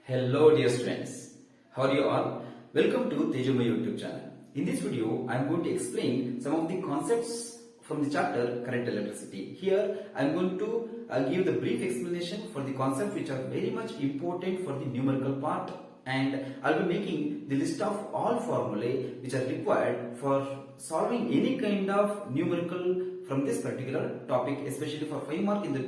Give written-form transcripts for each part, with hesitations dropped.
Hello dear students, how are you all? Welcome to Tejuma YouTube channel. In this video, I am going to explain some of the concepts from the chapter Current Electricity. Here, I am going to give the brief explanation for the concepts which are very much important for the numerical part, and I will be making the list of all formulae which are required for solving any kind of numerical from this particular topic, especially for 5 mark in the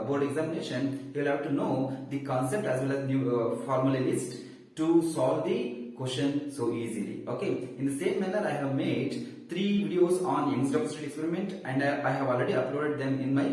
board examination. You will have to know the concept as well as the formula list to solve the question so easily. Okay, in the same manner I have made 3 videos on Young's double slit experiment, and I have already uploaded them in my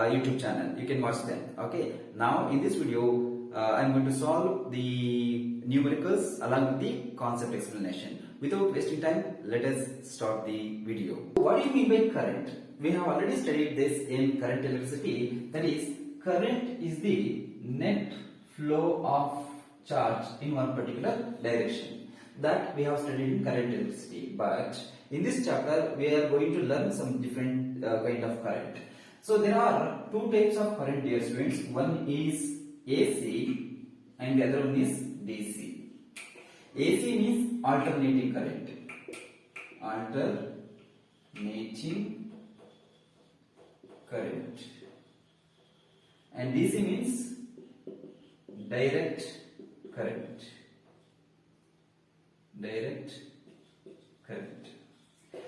YouTube channel. You can watch them. Okay, now in this video I am going to solve the numericals along with the concept explanation. Without wasting time, let us start the video. What do you mean by current? We have already studied this in current electricity. That is, current is the net flow of charge in one particular direction. That we have studied in current electricity. But in this chapter, we are going to learn some different kind of current. So there are 2 types of current, dear students. One is AC and the other one is DC. AC means alternating current. Alternating current. And DC means direct current. Direct current.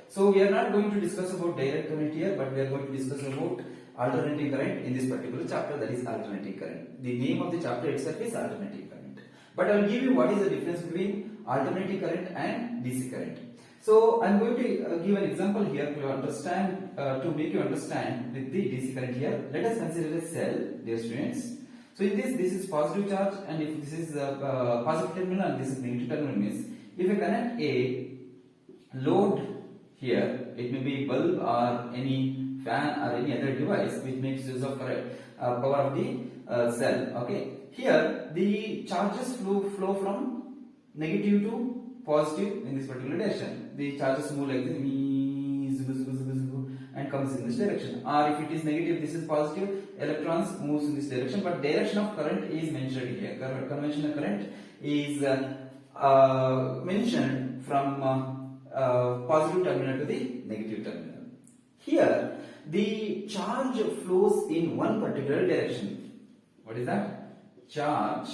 So we are not going to discuss about direct current here, but we are going to discuss about alternating current in this particular chapter, that is alternating current. The name of the chapter itself is alternating current. But I will give you what is the difference between alternating current and DC current. So I am going to give an example here to understand, to make you understand with the DC current here. Let us consider a cell, dear students. So in this is positive charge, and if this is positive terminal and this is negative terminal, means if you connect a load here, it may be bulb or any fan or any other device which makes use of power of the cell. Okay, here the charges flow from negative to positive in this particular direction. The charges move like this and comes in this direction. Or if it is negative, this is positive, electrons moves in this direction. But direction of current is mentioned here. Conventional current is mentioned from positive terminal to the negative terminal. Here, the charge flows in one particular direction. What is that? Charge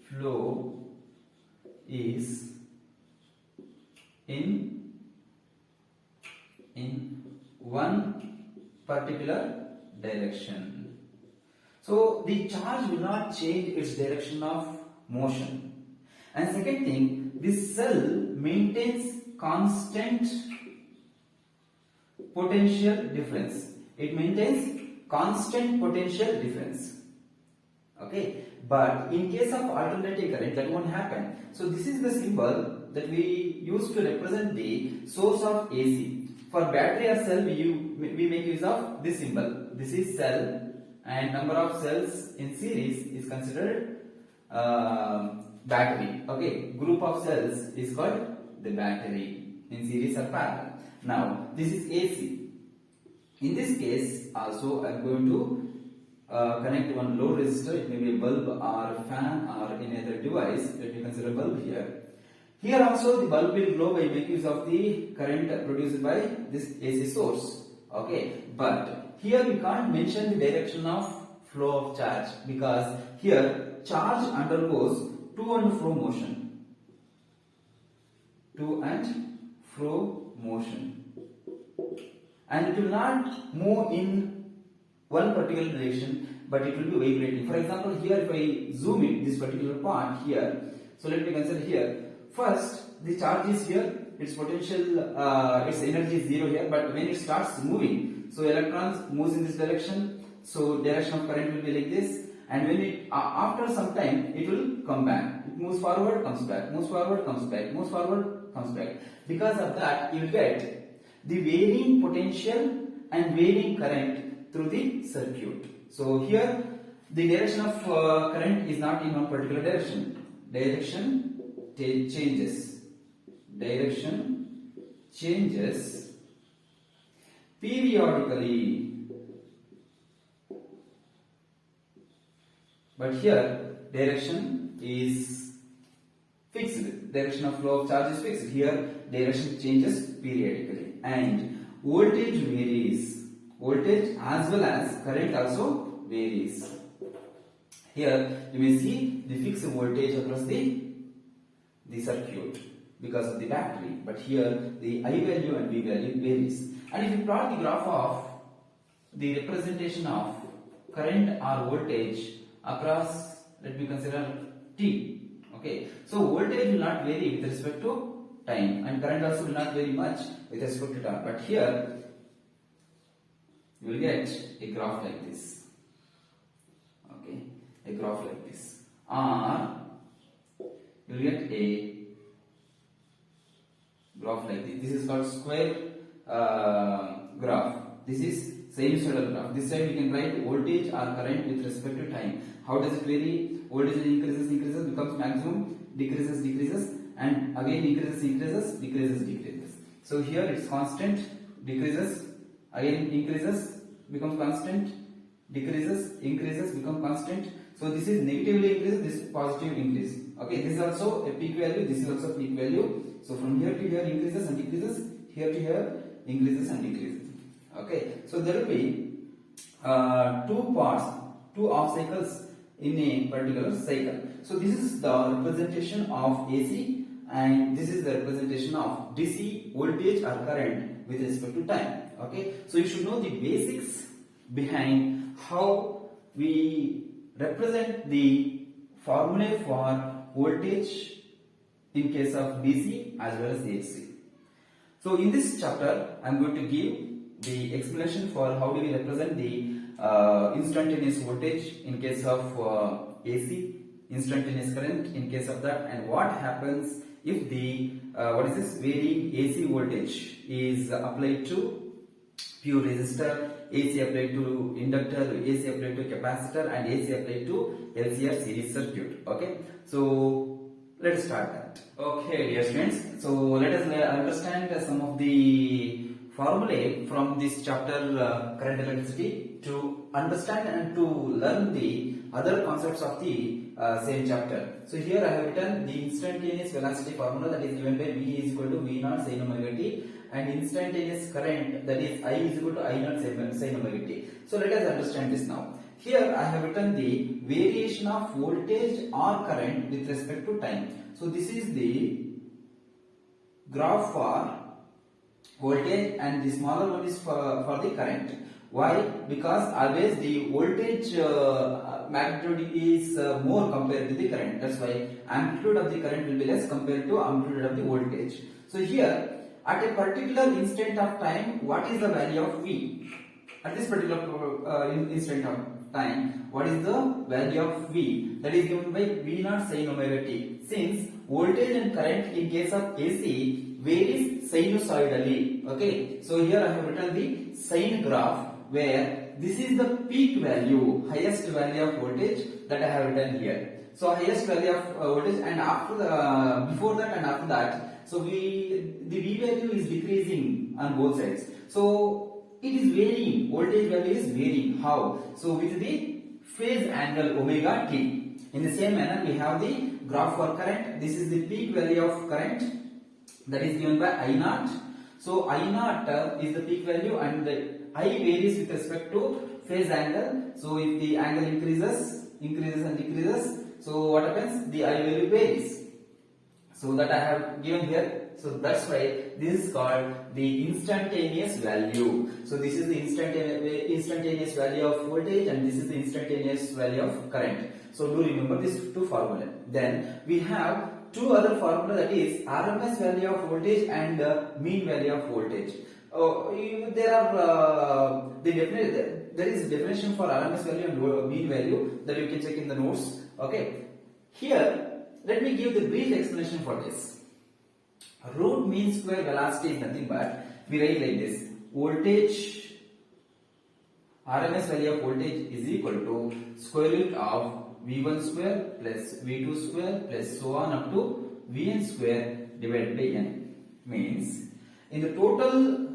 flow is in one particular direction. So the charge will not change its direction of motion. And second thing, this cell maintains constant potential difference. It maintains constant potential difference. Okay, but in case of alternating current, that won't happen. So this is the symbol that we use to represent the source of AC. For battery or cell, we make use of this symbol. This is cell, and number of cells in series is considered battery. Okay, group of cells is called the battery in series or parallel. Now this is AC. In this case, also I am going to connect one load resistor. It may be a bulb or a fan or any other device. Let me consider bulb here. Here also the bulb will glow by making use of the current produced by this AC source. Okay, but here we can't mention the direction of flow of charge, because here charge undergoes to and fro motion. To and fro motion. And it will not move in one particular direction, but it will be vibrating. For example, here if I zoom in this particular part here, so let me consider here. First, the charge is here, its potential, its energy is 0 here, but when it starts moving, so electrons moves in this direction, so direction of current will be like this, and when it, after some time, it will come back. It moves forward, comes back, moves forward, comes back, moves forward, comes back. Because of that, you will get the varying potential and varying current through the circuit. So here, the direction of current is not in one particular direction. Direction changes. Direction changes periodically. But here direction is fixed. Direction of flow of charge is fixed. Here direction changes periodically, and voltage varies. Voltage as well as current also varies. Here you may see the fixed voltage across the circuit because of the battery, but here the I value and V value varies. And if you plot the graph of the representation of current or voltage across, let me consider T. Okay, so voltage will not vary with respect to time, and current also will not vary much with respect to time. But here you will get a graph like this. Okay, a graph like this, or you will get a graph like this. This is called square graph. This is sinusoidal graph. This side we can write voltage or current with respect to time. How does it vary? Voltage increases, becomes maximum, decreases, and again decreases. So here it's constant, decreases, again increases, becomes constant, decreases, increases, become constant. So this is negatively increases, this is positive increase. Okay, this is also a peak value, this is also peak value. So from here to here increases and decreases, here to here increases and decreases. Okay, so there will be two half cycles in a particular cycle. So this is the representation of AC, and this is the representation of DC voltage or current with respect to time. Okay, so you should know the basics behind how we represent the formula for voltage in case of DC as well as AC. So in this chapter I am going to give the explanation for how do we represent the instantaneous voltage in case of AC, instantaneous current in case of that, and what happens if the varying AC voltage is applied to pure resistor, AC applied to inductor, AC applied to capacitor, and AC applied to LCR series circuit. Okay, so let's start that. Okay, dear students, so let us understand some of the formulae from this chapter current electricity to understand and to learn the other concepts of the same chapter. So here I have written the instantaneous velocity formula, that is given by V is equal to V naught sin omega t, and instantaneous current, that is I is equal to I naught sin omega t. So let us understand this now. Here I have written the variation of voltage or current with respect to time. So this is the graph for voltage and the smaller one is for the current. Why? Because always the voltage magnitude is more compared to the current. That's why amplitude of the current will be less compared to amplitude of the voltage. So here at a particular instant of time, what is the value of V? At this particular instant of time, what is the value of V? That is given by V naught sin omega t. Since voltage and current in case of AC varies sinusoidally. Okay, so here I have written the sine graph where this is the peak value, highest value of voltage that I have written here. So highest value of voltage, and after the before that and after that, so the V value is decreasing on both sides. So it is varying, voltage value is varying. How? So with the phase angle omega t. In the same manner we have the graph for current. This is the peak value of current, that is given by I naught. So I naught is the peak value, and the I varies with respect to phase angle. So if the angle increases and decreases, so what happens? The I value varies. So that I have given here. So that's why this is called the instantaneous value. So this is the instantaneous value of voltage, and this is the instantaneous value of current. So do remember these two formula. Then we have two other formula, that is RMS value of voltage and mean value of voltage. There is definition for RMS value and mean value that you can check in the notes. Okay, here let me give the brief explanation for this. Root mean square velocity is nothing but, we write like this: voltage, RMS value of voltage is equal to square root of V1 square plus V2 square plus so on up to Vn square divided by n. Means in the total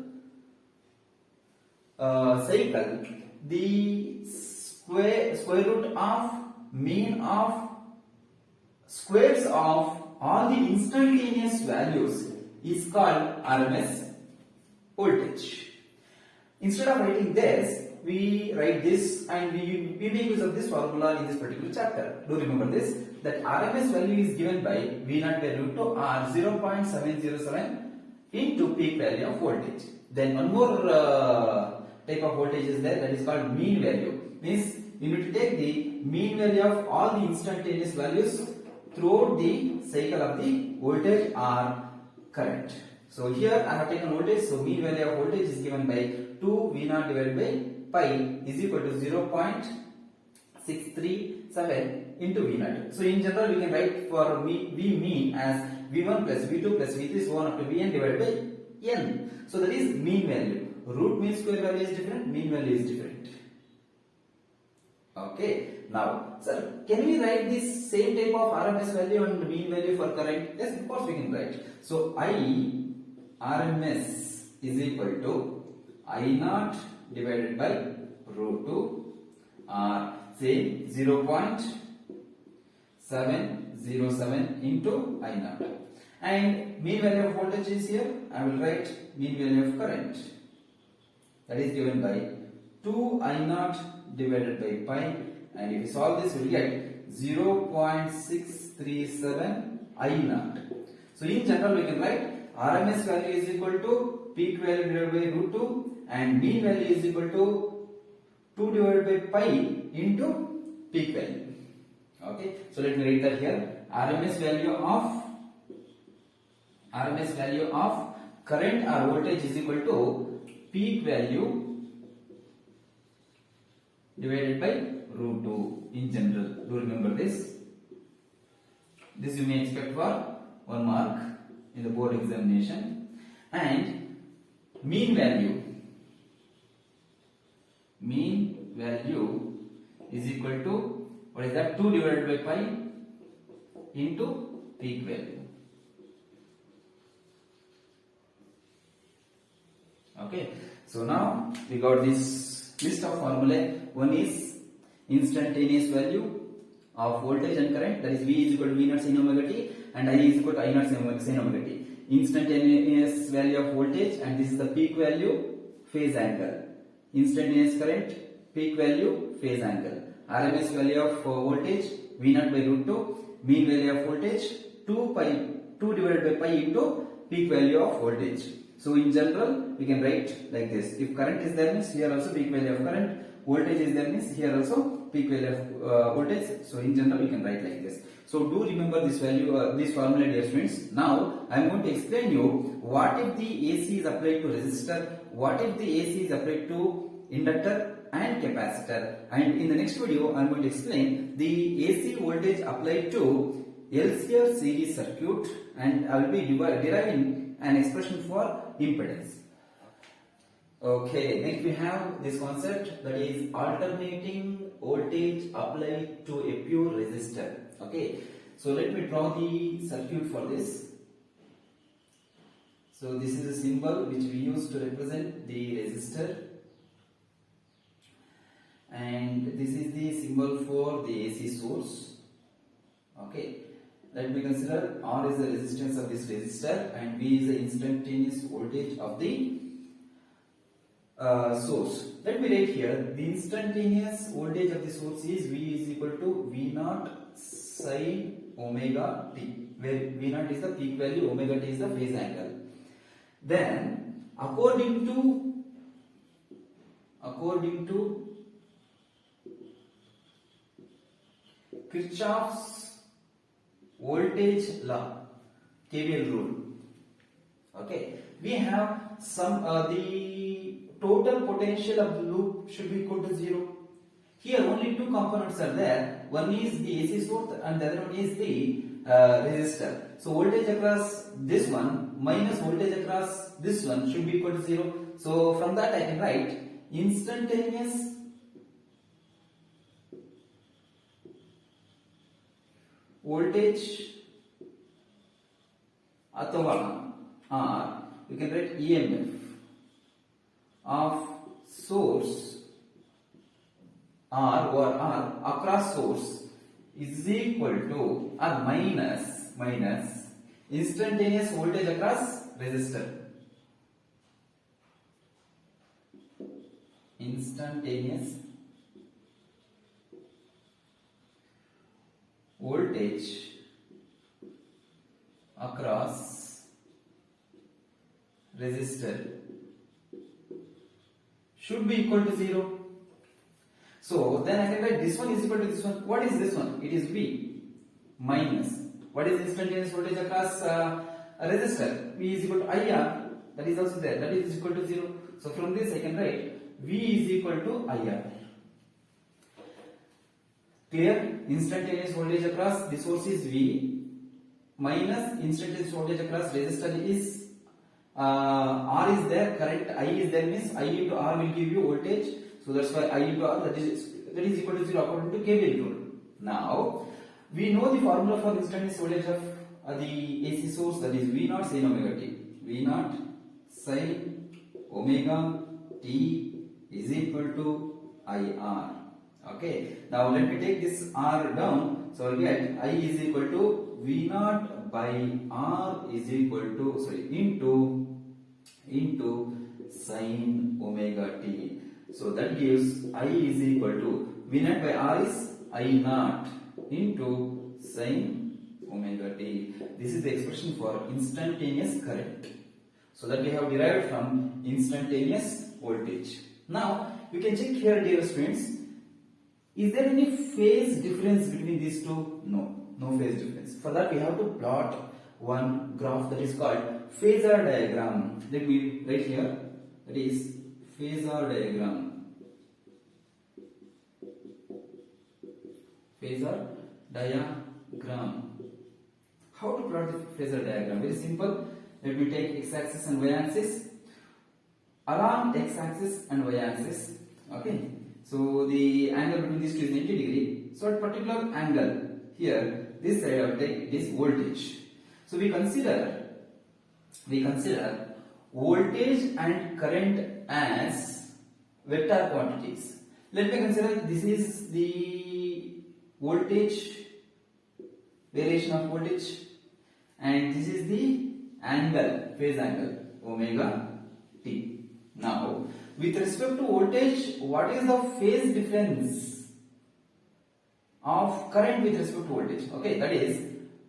cycle, the square root of mean of squares of all the instantaneous values is called RMS voltage. Instead of writing this, we write this and we make use of this formula in this particular chapter. Do remember this, that RMS value is given by V0 by root 2 or 0.707 into peak value of voltage. Then one more type of voltage is there, that is called mean value. Means you need to take the mean value of all the instantaneous values throughout the cycle of the voltage or current. So here I have taken voltage, so mean value of voltage is given by 2 V0 divided by pi is equal to 0.637 into V0. So in general we can write for V mean as V1 plus V2 plus V3 so on up to Vn divided by n. So that is mean value. Root mean square value is different, mean value is different. Okay. Now, sir, can we write this same type of RMS value and mean value for current? Yes, of course we can write. So I RMS is equal to I0 divided by root 2 or say 0.707 into I0. And mean value of voltage is here. I will write mean value of current. That is given by 2 I0 divided by pi, and if you solve this, we will get 0.637 I0. So in general, we can write RMS value is equal to peak value divided by root 2 and mean value is equal to 2 divided by pi into peak value. Okay, so let me write that here. RMS value of current or voltage is equal to peak value divided by root 2 in general. Do remember this. This you may expect for 1 mark in the board examination. And mean value is equal to, what is that, 2 divided by pi into peak value. Okay, so now we got this list of formulae. One is instantaneous value of voltage and current, that is V is equal to V0 sin omega t and I is equal to I0 sin omega t. Instantaneous value of voltage, and this is the peak value, phase angle. Instantaneous current, peak value, phase angle. RMS value of voltage V0 by root 2, mean value of voltage 2 divided by pi into peak value of voltage. So in general we can write like this. If current is there means here also peak value of current, voltage is there means here also peak value of voltage. So in general we can write like this. So do remember this value, this formula, dear students. Now I am going to explain you what if the AC is applied to resistor, what if the AC is applied to inductor and capacitor, and in the next video I am going to explain the AC voltage applied to LCR series circuit, and I will be deriving an expression for impedance. Okay, next we have this concept, that is alternating voltage applied to a pure resistor. Okay, so let me draw the circuit for this. So this is a symbol which we use to represent the resistor, and this is the symbol for the AC source. Okay, let me consider R is the resistance of this resistor and V is the instantaneous voltage of the source. Let me write here, the instantaneous voltage of the source is V is equal to V0 sin omega t, where V0 is the peak value, omega t is the phase angle. Then according to Kirchhoff's voltage law, KVL rule, okay, we have some the total potential of the loop should be equal to 0. Here only two components are there. One is the AC source and the other one is the resistor. So voltage across this one minus voltage across this one should be equal to 0. So from that I can write instantaneous voltage athava, or you can write EMF of source R across source is equal to or minus instantaneous voltage across resistor. Instantaneous voltage across resistor should be equal to 0. So then I can write this one is equal to this one. What is this one? It is V minus. What is instantaneous voltage across a resistor? V is equal to IR. That is also there. That is equal to 0. So from this I can write V is equal to IR. Clear? Instantaneous voltage across the source is V minus instantaneous voltage across resistor is R is there, current I is there, means I into R will give you voltage. So that's why I into R that is equal to 0 according to KVL rule. Now we know the formula for instantaneous voltage of the AC source, that is V naught sin omega t. V naught sin omega t is equal to IR. Okay. Now let me take this R down. So I'll get I is equal to V naught by R is equal to into sin omega t. So that gives I is equal to V naught by R is I naught into sin omega t. This is the expression for instantaneous current. So that we have derived from instantaneous voltage. Now you can check here, dear students. Is there any phase difference between these two? No phase difference. For that we have to plot one graph that is called phasor diagram. Let me write here. That is phasor diagram. Phasor diagram. How to plot the phasor diagram? Very simple. Let me take x-axis and y-axis. Along x-axis and y-axis, okay. So the angle between these two is 90 degree. So at particular angle here, this side I will take this voltage. So we consider voltage and current as vector quantities. Let me consider this is the voltage, variation of voltage, and this is the angle, phase angle, omega t. Now, with respect to voltage, what is the phase difference of current with respect to voltage? Okay, that is,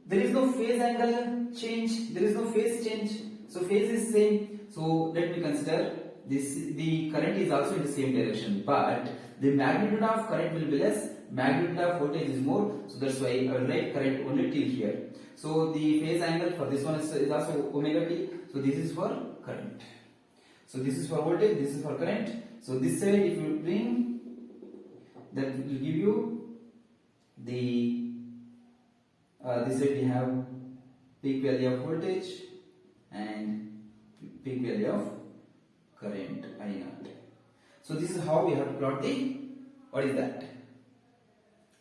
there is no phase angle change, there is no phase change. So phase is same. So let me consider this, the current is also in the same direction, but the magnitude of current will be less, magnitude of voltage is more. So that's why I will write current only till here. So the phase angle for this one is also omega t. So this is for current. So this is for voltage, this is for current. So this side if you bring, that will give you the this side we have peak value of voltage and peak value of current I naught. So this is how we have to plot the, what is that?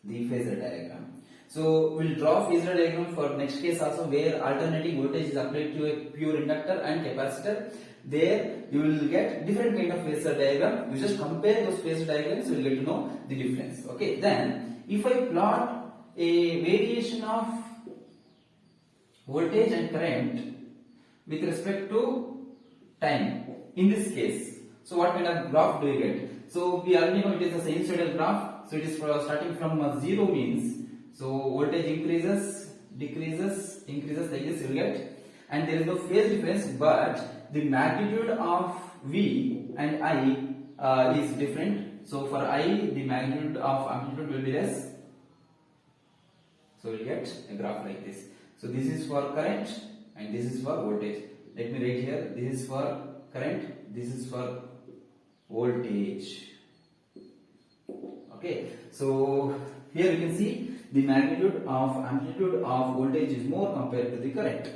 The phasor diagram. So we'll draw phasor diagram for next case also, where alternating voltage is applied to a pure inductor and capacitor. There you will get different kind of phasor diagram. You just compare those phasor diagrams, you will get to know the difference. Okay. Then if I plot a variation of voltage and current with respect to time in this case, so what kind of graph do you get? So we already know it is a sinusoidal graph. So it is starting from 0 means, so voltage increases, decreases, increases, like this you will get, and there is no phase difference, but the magnitude of V and I is different. So for I, the magnitude of amplitude will be less. So we will get a graph like this. So this is for current and this is for voltage. Let me write here. This is for current. This is for voltage. Okay. So here you can see the magnitude of amplitude of voltage is more compared to the current.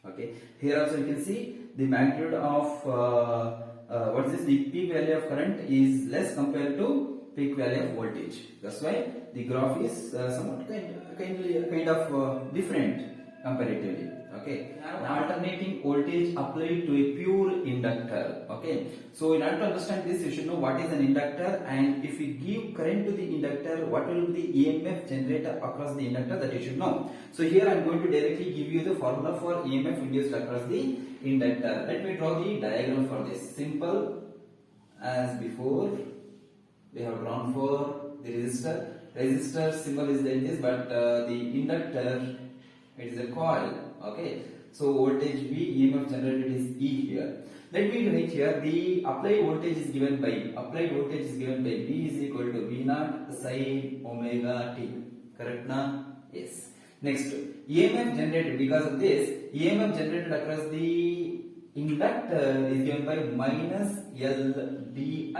Okay. Here also you can see the magnitude of what is this? The peak value of current is less compared to peak value of voltage. That's why the graph is somewhat kind of different comparatively. Okay, an alternating voltage applied to a pure inductor. Okay, so in order to understand this, you should know what is an inductor, and if we give current to the inductor, what will be the EMF generated across the inductor, that you should know. So here I am going to directly give you the formula for EMF induced across the inductor. Let me draw the diagram for this. Simple as before, we have drawn for the resistor. Resistor symbol is like this, but the inductor, it is a coil. Okay, so voltage V, EMF generated is E here. Let me write here the applied voltage is given by V is equal to V naught sin omega t. Correct na? Yes. Next, EMF generated, because of this, EMF generated across the inductor is given by minus L di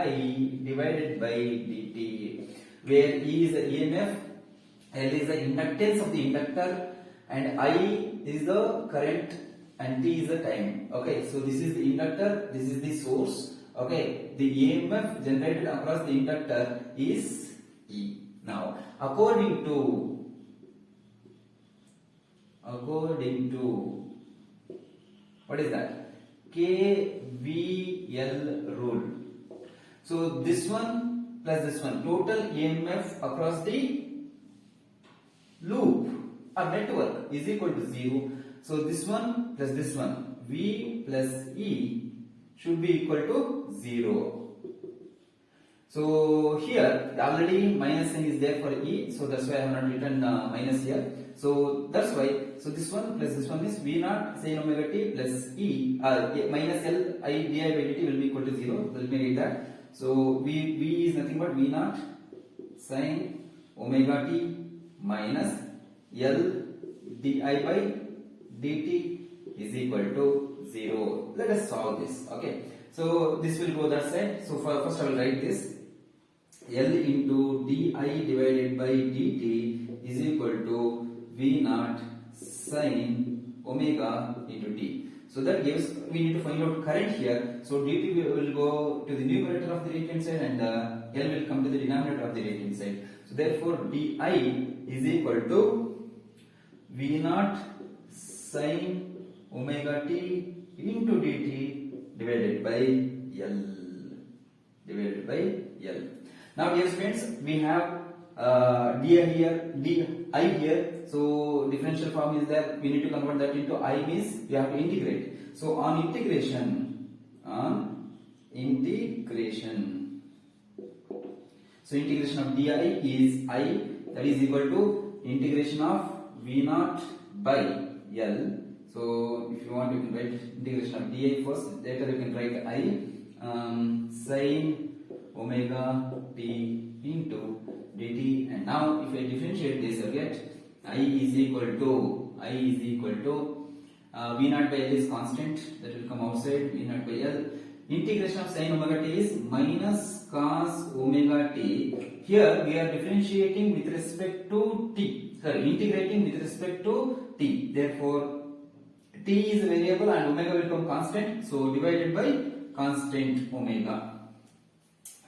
divided by dt, where E is the EMF, L is the inductance of the inductor, and I is the current and T is the time. Okay, so this is the inductor, this is the source. Okay, the EMF generated across the inductor is E. Now, according to what is that? KVL rule. So this one plus this one, total EMF across the loop or network is equal to 0. So this one plus this one, V plus E, should be equal to 0. So here already minus sign is there for E, so that's why I have not written minus here. So that's why, so this one plus this one is V naught sin omega t plus E minus L I di by dt will be equal to 0. Let me read that. So V is nothing but V naught sin omega t minus L di by dt is equal to 0. Let us solve this. Okay, so this will go that side. So first I will write this. L into di divided by dt is equal to V naught sin omega into t. So that gives, we need to find out current here. So dt will go to the numerator of the right hand side, and L will come to the denominator of the right hand side. So therefore di is equal to V naught sin omega t into dt divided by L. Now dear friends, we have di here, so differential form is there, we need to convert that into I, means we have to integrate. So on integration, so integration of di is I, that is equal to integration of V naught by L. So if you want, you can write integration of di first, later you can write I sin omega t into dt, and now if I differentiate this, I get I is equal to V naught by L is constant, that will come outside, V naught by L. Integration of sin omega t is minus cos omega t. Here we are differentiating with respect to t, integrating with respect to t. Therefore t is a variable and omega will become constant, so divided by constant omega.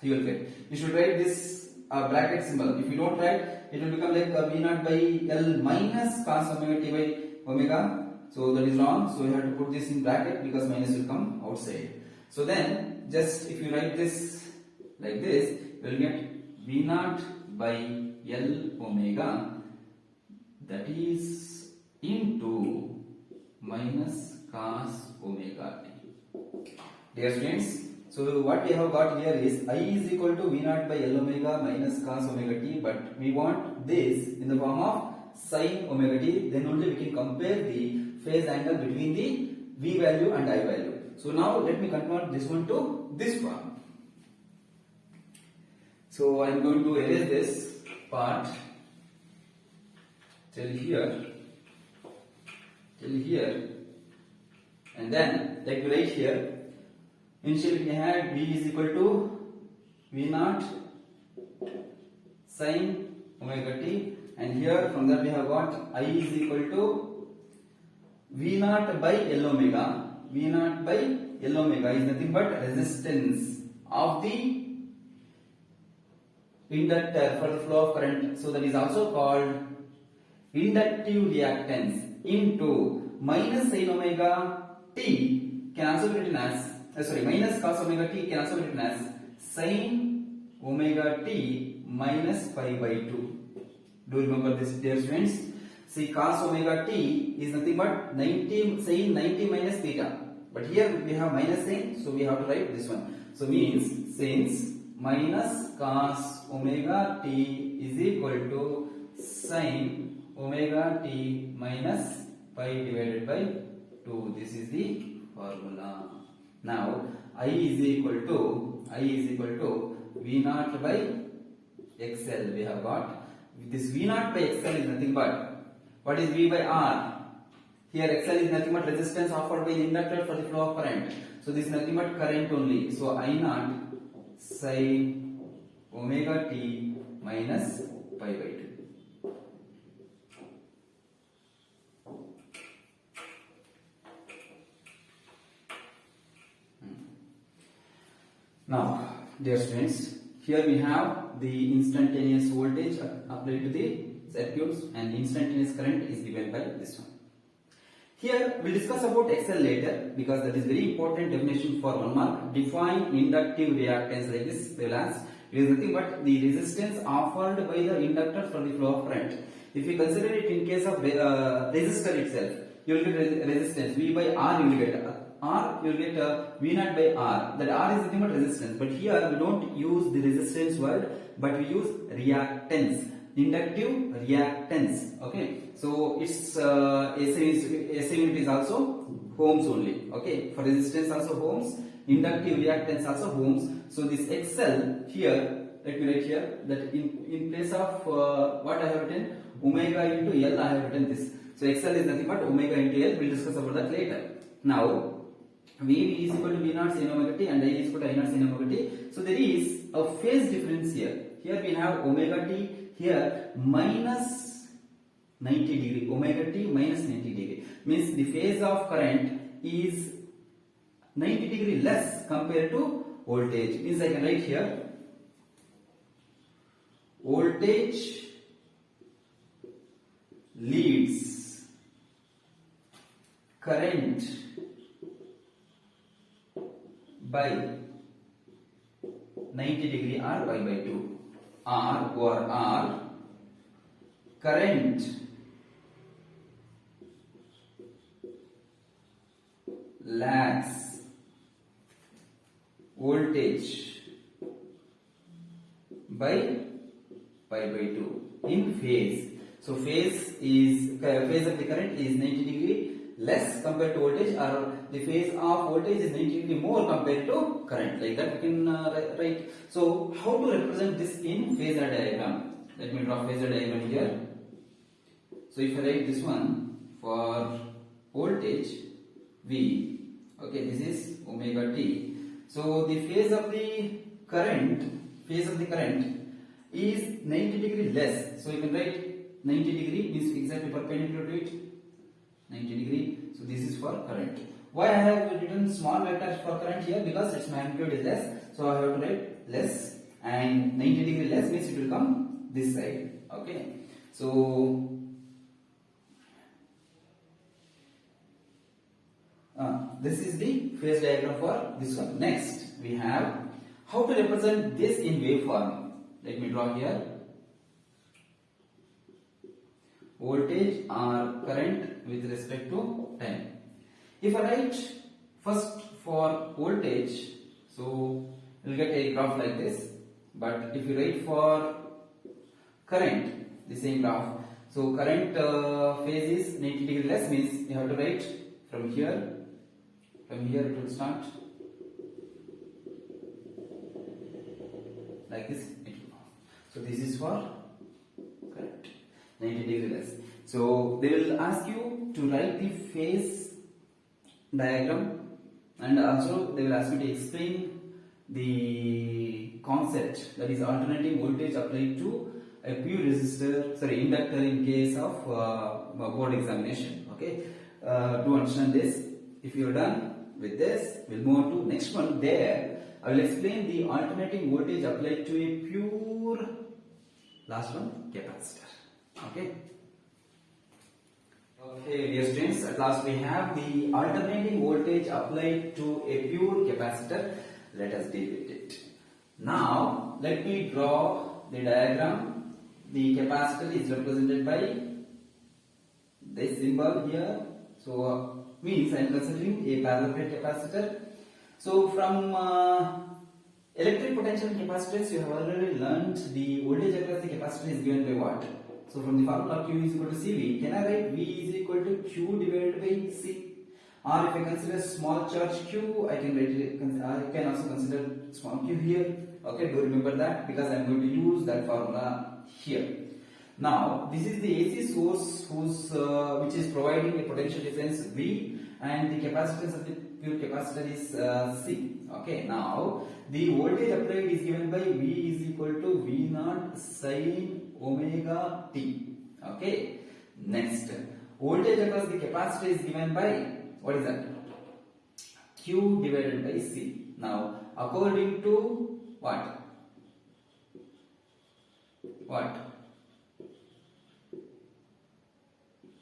You will get. You should write this bracket symbol. If you don't write, it will become like V naught by L minus cos omega t by omega. So that is wrong. So you have to put this in bracket because minus will come outside. So then, just if you write this like this, you will get V naught by L omega, that is into minus cos omega t. Dear students, so what we have got here is I is equal to V naught by L omega minus cos omega t, but we want this in the form of sin omega t, then only we can compare the phase angle between the V value and I value. So now let me convert this one to this form. So I am going to erase this part till here, and then like right here, initially we had V is equal to V naught sin omega t, and here from that we have got I is equal to V naught by L omega. V naught by L omega is nothing but resistance of the inductor for the flow of current. So that is also called inductive reactance into minus sin omega t can also be written as minus cos omega t can also be written as sin omega t minus pi by 2. Do you remember this, dear students? See, cos omega t is nothing but 90 sin 90 minus theta. But here we have minus sign, so we have to write this one. So means since minus cos omega t is equal to sin omega t minus pi divided by 2. This is the formula. Now I is equal to V naught by XL. We have got this V naught by XL is nothing but what is V by R? Here XL is nothing but resistance offered by the inductor for the flow of current. So this is nothing but current only. So I naught sin omega t minus pi by 2. Now, dear students, here we have the instantaneous voltage applied to the circuits and instantaneous current is given by this one. Here we'll discuss about XL later because that is very important definition for 1 mark. Define inductive reactance like this. They will ask. It is nothing but the resistance offered by the inductor for the flow of current. If you consider it in case of resistor itself, you will get resistance V by R. You will get R. You will get V naught by R. That R is nothing but resistance. But here we don't use the resistance word, but we use reactance. Inductive reactance. Okay. So its SI unit is also ohms only. Okay. For resistance also ohms. Inductive reactance also ohms. So this XL here, let me write here that in place of what I have written omega into L, I have written this. So XL is nothing but omega into L. We'll discuss about that later. Now V is equal to V naught sin omega t and I is equal to I naught sin omega t. So there is a phase difference here. Here we have omega t, here minus 90 degree. Omega t minus 90 degree means the phase of current is 90 degree less compared to voltage. Means I can write here voltage leads current by 90 degree or pi by 2. R or R, current lags voltage by pi by 2 in phase. So phase of the current is 90 degree less compared to voltage, or the phase of voltage is 90 degree more compared to current. Like that we can write. So how to represent this in phasor diagram? Let me draw phasor diagram here. So if I write this one for voltage V, okay, this is omega t. So the phase of the current is 90 degree less. So you can write 90 degree means exactly perpendicular to it. 90 degree. So this is for current. Why I have written small vector for current here? Because its magnitude is less. So I have to write less, and 90 degree less means it will come this side. Okay. So this is the phase diagram for this one. Next we have how to represent this in waveform. Let me draw here. Voltage or current with respect to time. If I write first for voltage, so we'll get a graph like this. But if you write for current, the same graph. So current phase is 90 degree less means you have to write from here. From here it will start like this. So this is for current. 90 degree less. So they will ask you to write the phase diagram, and also they will ask you to explain the concept, that is alternating voltage applied to a pure inductor in case of board examination. Okay, to understand this, if you are done with this, we'll move on to next one. There I will explain the alternating voltage applied to a pure, last one, capacitor. Okay. Okay, dear students, at last we have the alternating voltage applied to a pure capacitor. Let us deal with it. Now, let me draw the diagram. The capacitor is represented by this symbol here. So, means I am considering a parallel plate capacitor. So, from electric potential capacitors, you have already learnt the voltage across the capacitor is given by what? So from the formula Q is equal to CV, can I write V is equal to Q divided by C? Or if I consider small charge Q, I can write it, I can also consider small q here. Okay, do remember that because I am going to use that formula here. Now this is the AC source which is providing a potential difference V, and the capacitance of the pure capacitor is C. Okay, now the voltage applied is given by V is equal to V naught sin omega t. Okay, next voltage across the capacitor is given by what is that? Q divided by C. Now according to what?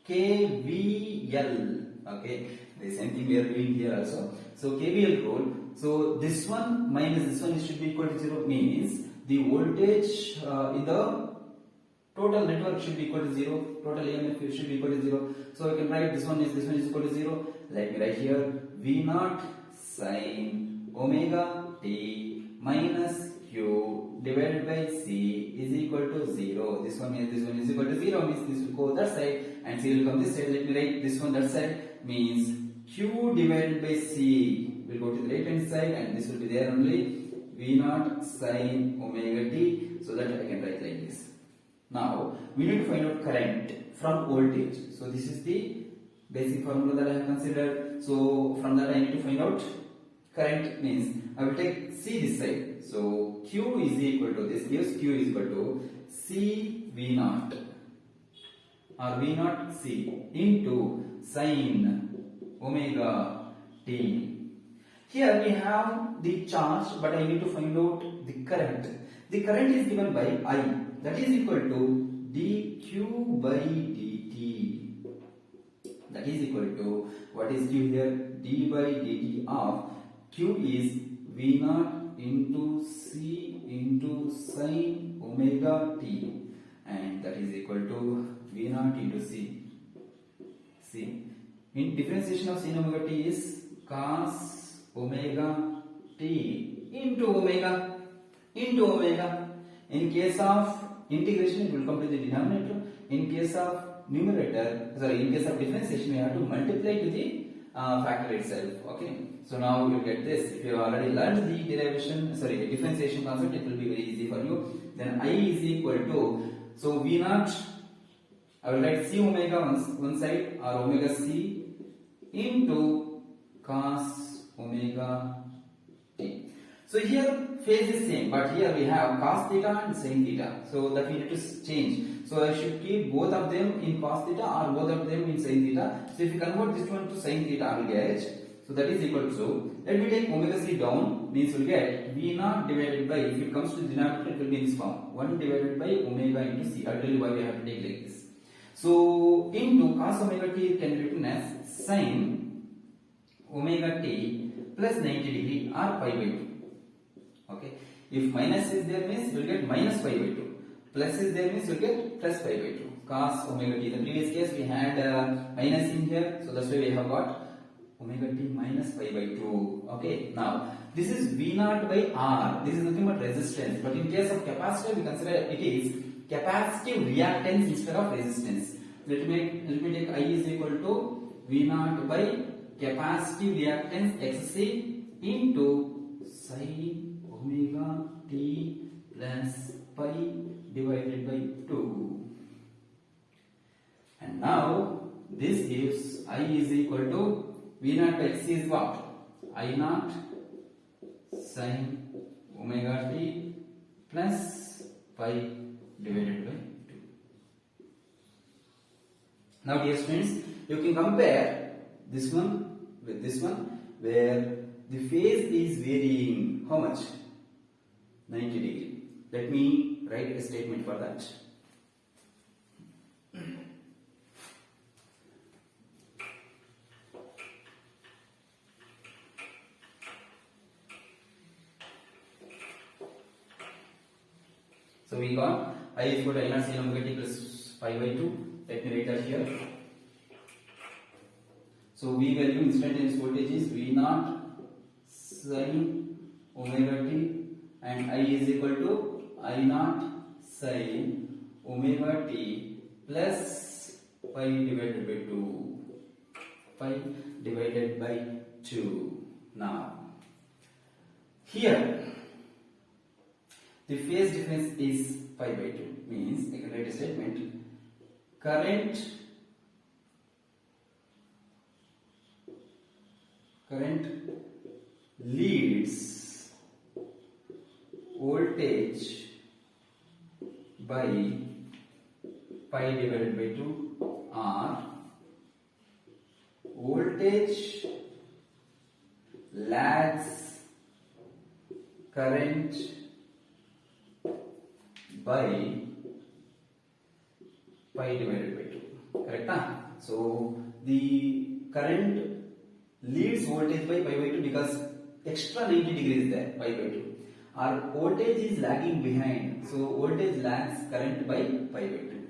KVL. Okay, the same thing we are doing here also. So KVL rule. So this one minus this one should be equal to 0, means the voltage in the total network should be equal to 0. Total EMF should be equal to 0. So I can write this one is equal to 0. Let me write here V naught sin omega t minus Q divided by C is equal to 0. This one is equal to 0, means this will go that side and C will come this side. Let me write this one that side, means Q divided by C will go to the right hand side and this will be there only, V naught sin omega t, so that I can write like this. Now we need to find out current from voltage. So this is the basic formula that I have considered. So from that I need to find out current, means I will take C this side. So Q is equal to, this gives Q is equal to C V naught or V naught C into sin omega t. Here we have the charge, but I need to find out the current. The current is given by I, that is equal to dq by dt. That is equal to, what is Q here? D by dt of Q is V naught into C into sin omega t, and that is equal to V naught into C. See, in differentiation of sin omega t is cos omega t into omega. In case of integration, it will come to the denominator. In case of in case of differentiation, we have to multiply to the factor itself. Okay, so now you get this. If you have already learned the differentiation concept, it will be very easy for you. Then I is equal to, so V naught, I will write C omega one side or omega C into cos omega t. So here phase is same, but here we have cos theta and sin theta, so that we need to change. So I should keep both of them in cos theta or both of them in sin theta. So if you convert this one to sin theta, I will get, so that is equal to, let me take omega c down, means we will get V naught divided by, if it comes to the denominator, it will be in this form, 1 divided by omega into c. I'll tell you why we have to take like this. So into cos omega t can be written as sin omega t plus 90 degree or pi by 2. Okay, if minus is there, means you will get minus pi by 2. Plus is there, means you will get plus pi by 2. Cos omega t. In the previous case we had minus in here, so that's why we have got omega t minus pi by 2. Okay, now this is V naught by R. This is nothing but resistance. But in case of capacitor, we consider it is capacitive reactance instead of resistance. Let me take I is equal to V naught by capacitive reactance XC into sin omega t plus pi divided by 2. And now this gives I is equal to V naught by XC is what? I naught sin omega t plus pi divided by 2. Now dear students, you can compare this one with this one, where the phase is varying how much? 90 degree. Let me write a statement for that. we got I is equal to I naught sin omega t plus pi by 2. Let me write that here. So V value instantaneous voltage is V naught sin omega t, and I is equal to I naught sin omega t plus pi divided by 2. Pi divided by 2. Now here the phase difference is pi by 2, means I can write a statement: current leads voltage by pi divided by 2, or voltage lags current by pi divided by 2. Correct? So the current leads voltage by pi by 2 because extra 90 degrees is there, pi by 2. Our voltage is lagging behind, so voltage lags current by pi by 2.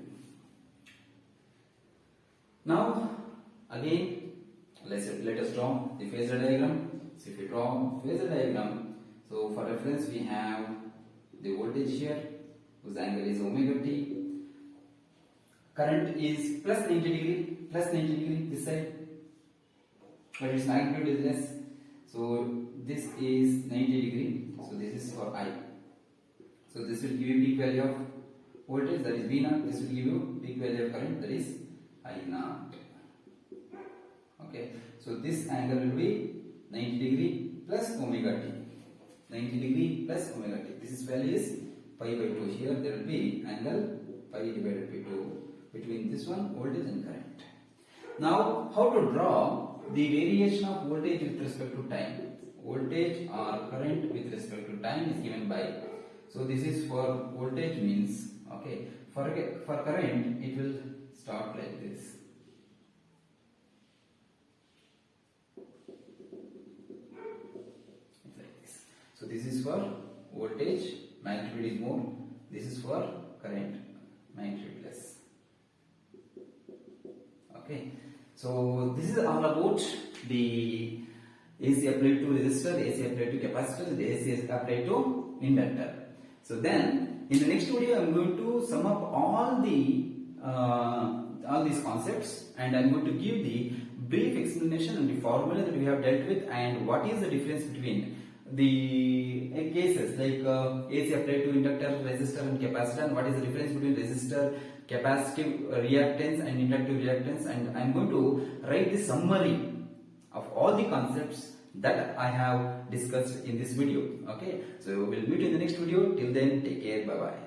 Now again let us draw the phasor diagram. So if we draw phasor diagram, so for reference we have the voltage here whose angle is omega t. Current is plus 90 degree this side, but its magnitude is less. So this is 90 degree. So this is for I. So this will give you peak value of voltage, that is V naught. This will give you peak value of current, that is I naught. Okay. So this angle will be 90 degree plus omega t. 90 degree plus omega t. This is value is pi by 2. Here there will be angle pi divided by 2 between this one, voltage and current. Now how to draw the variation of voltage with respect to time? Voltage or current with respect to time is given by, so this is for voltage, means okay, for current it will start like this. So this is for voltage, magnitude is more. This is for current, magnitude less. Okay. So this is all about the AC applied to resistor, AC applied to capacitor, the AC is applied to inductor. So then in the next video I am going to sum up all these concepts, and I am going to give the brief explanation and the formula that we have dealt with, and what is the difference between the cases like AC applied to inductor, resistor and capacitor, and what is the difference between resistor, capacitive reactance and inductive reactance, and I am going to write the summary of all the concepts that I have discussed in this video. Okay, so we'll meet in the next video. Till then, take care. Bye bye.